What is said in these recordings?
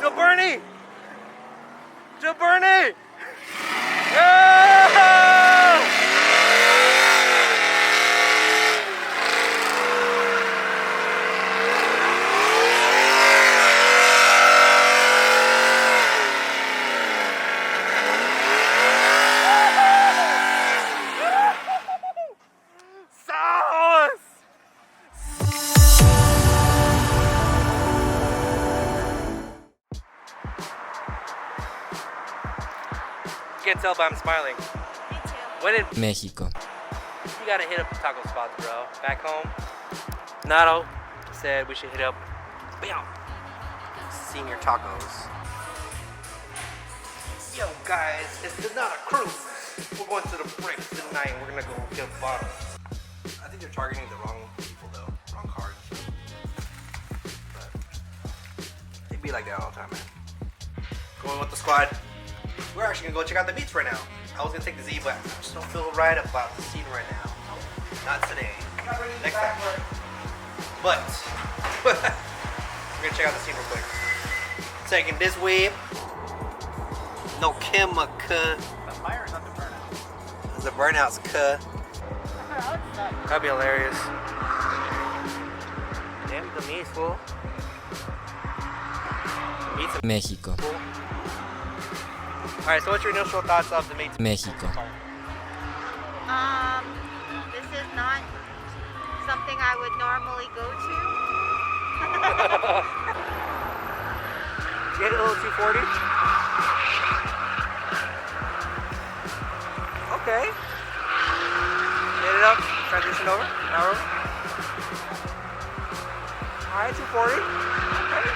Joe Bernie! Joe Bernie! Yeah! You can't tell, but I'm smiling. Me too. When in México. you gotta hit up the taco spots, bro. Back home, Nato said we should hit up bam, Senior Tacos. Yo guys, it's not a cruise. We're going to the break tonight. We're gonna go get bottles. I think they're targeting the wrong people though, wrong cars. But they be like that all the time, man. Going with the squad. We're actually gonna go check out the beach right now. I was gonna take the Z, but I just don't feel right about the scene right now. Not today. Next time. But we're gonna check out the scene real quick. Taking this whip. No chemical. The fire is not the burnout. It's the burnouts, cuh. That'd be hilarious. Damn, the meat's full. Meat's México. full. Alright, so what's your initial thoughts of the meat? México. This is not something I would normally go to. Get a little 240. Okay. Get it up. Transition over. Arrow. Alright, 240. Okay.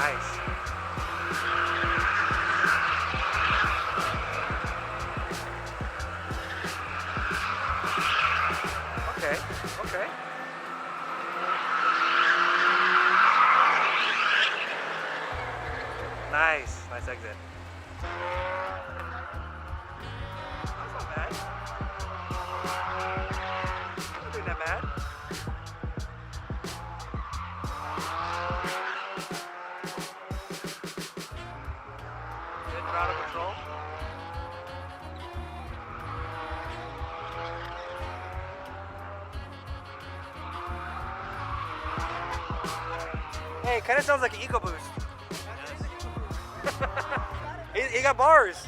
Nice. Okay, okay. Nice, nice exit. That's not bad. Not doing that bad. Good throttle control. Hey, it kind of sounds like an EcoBoost. He got bars.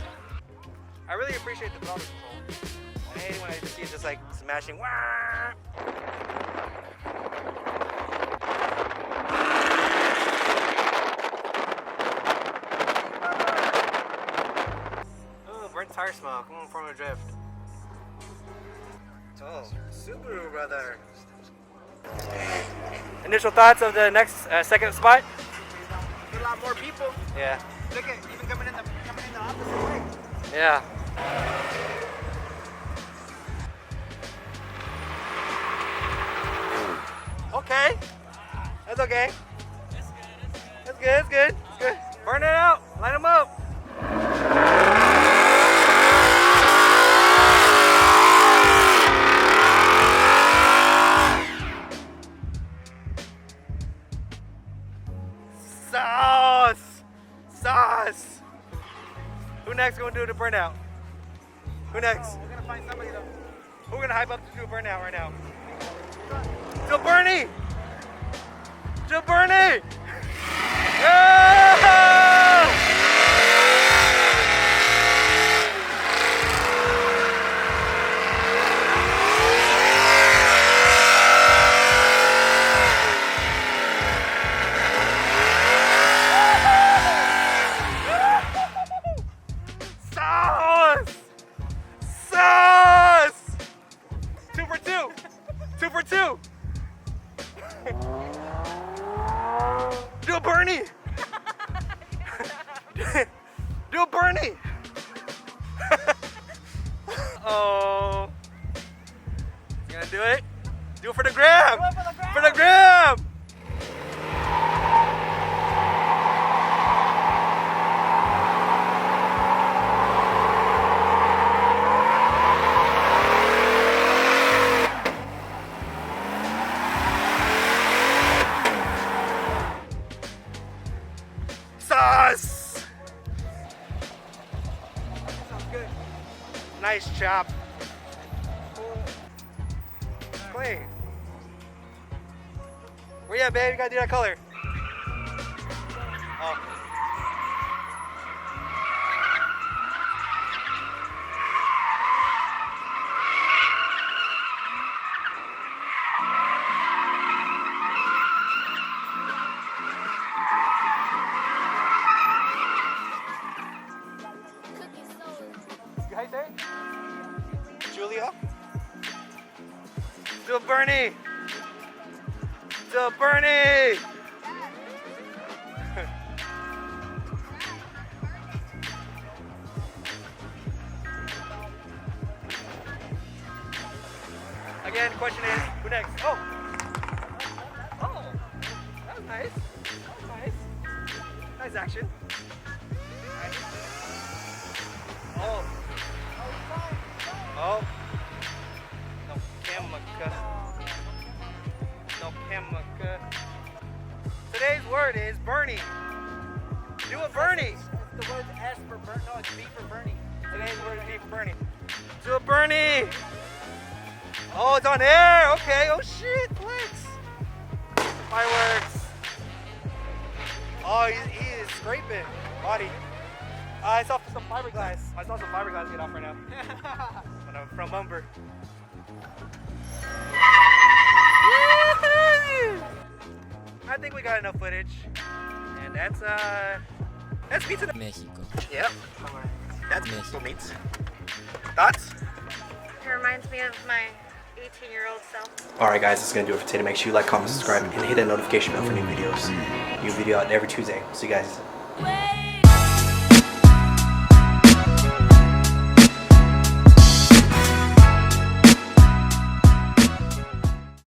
I really appreciate the throttle control. I hate it when I just see it just like smashing. Wah! Ooh, burnt tire smoke. From a drift. Oh, Subaru, brother. Initial thoughts of the next second spot? A lot more people. Yeah. Look at even coming in the opposite way. Yeah. Okay. That's okay. That's good. That's good. That's good. Burn it out. Line them up. Sauce! Sauce! Who next gonna do the burnout? Who next? We're gonna find somebody though. Who gonna hype up to do a burnout right now? Joe Bernie! Joe Bernie! Yeah! Sauce! Sauce! 2 for 2! 2 for 2! Do a Bernie! Do a Bernie! Oh. You gonna do it? Do it for the gram! Do it for the gram! For the gram! Nice chop. Clay. Where you at, babe? You gotta do that color. Oh. How you say? Julia? Still Bernie! Still Bernie! Again, question is, who next? Oh! Oh! That was nice. That was nice. Nice action. Nice. Oh! Oh! No chemical. No chemical. Today's word is Bernie. Do a Bernie. The word's S for burn. No, it's B for Bernie. Today's word is B for Bernie. Do a Bernie. Oh, it's on air. Okay. Oh shit. Flex. Fireworks. Oh, he is scraping body. I saw some fiberglass. I saw some fiberglass get off right now. From Umber. I think we got enough footage, and that's pizza. México. Yep. That's Mexico meats. Thoughts? It reminds me of my 18-year-old self. Alright guys, that's gonna do it for today. Make sure you like, comment, subscribe, and hit that notification bell for new videos. New video out every Tuesday. See you guys.